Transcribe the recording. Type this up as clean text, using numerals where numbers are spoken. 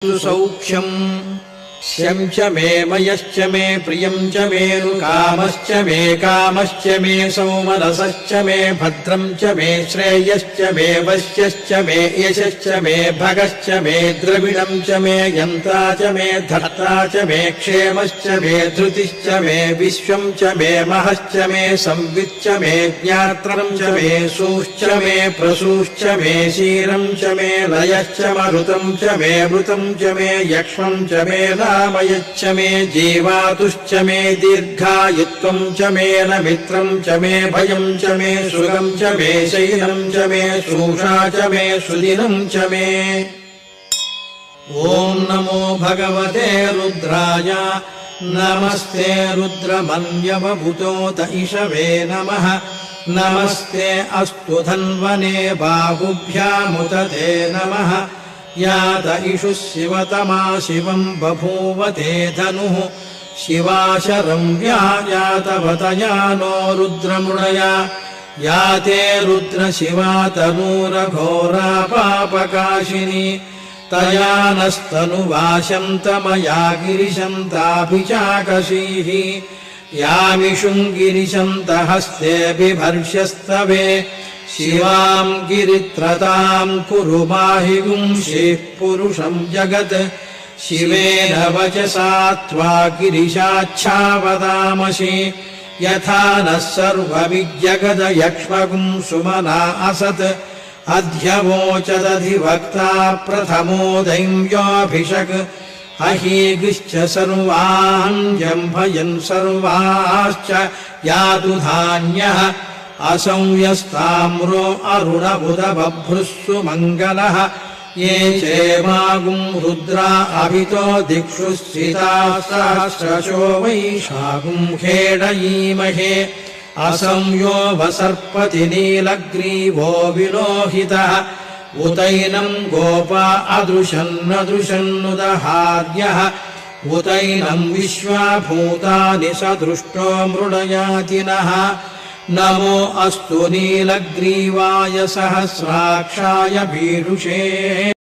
सौख्यम् श्यम् च मे मयश्च मे प्रियम् च मेऽनुकामश्च मे कामश्च मे सौमनसश्च मे भद्रम् च मे श्रेयश्च मे वश्यश्च मे यशश्च मे भगश्च मे द्रविणम् च मे यन्ता च मे धर्ता च मे क्षेमश्च मे धृतिश्च मे विश्वम् च मे महश्च मे संविच्च मे ज्ञात्रम् च मे सूश्च मे प्रसूश्च मे शीरम् च मे लयश्च मरुतम् च मे मृतम् च मे यक्ष्मम् च मे नामयच्च मे जीवातुश्च मे दीर्घायुत्वम् च मे नमित्रम् च मे भयम् च मे सुगम् च मे शैलम् च मे शूषा च मे सुदिनम् च मे। ॐ नमो भगवते रुद्राय नमस्ते रुद्रमन्यवभूतोत इषवे नमः। नमस्ते अस्तु धन्वने बाहुभ्यामुत ते नमः। यात इषुः शिवतमा शिवम् बभूवते धनुः शिवा शरम्या यातवतया नो रुद्रमुणया याते रुद्रशिवा तनूरघोरा पापकाशिनी तया नस्तनुवाशन्तमया गिरिशन्ताभिचाकशीः यामिषुम् गिरिशन्तहस्ते बिभर्ष्यस्तवे शिवाम् गिरित्रताम् कुरु माहि गुंषेः पुरुषम् जगत् शिवेन वचसा त्वा गिरिशाच्छावदामसि यथा नः सर्वविज्जगदयक्ष्मगुम् सुमना असत् अध्यवोचदधिवक्ता प्रथमो दैव्योऽभिषक् अहीगिश्च सर्वान् जम्भयन् सर्वाश्च यातु धान्यः असंयस्ताम्रो अरुणबुध बभ्रुस्सु मङ्गलः ये चेमागुम् रुद्रा अभितो दिक्षु स्थिताः सहस्रशो वैशाखुम् खेडयीमहे असंयो वसर्पति नीलग्रीवो विलोहितः उतैनम् गोपा अदृशन्नदृशन्नुदहार्यः उतैनम् विश्वाभूतानि सदृष्टो मृडयातिनः नमो अस्तु नीलग्रीवाय सहस्राक्षाय भीरुषे।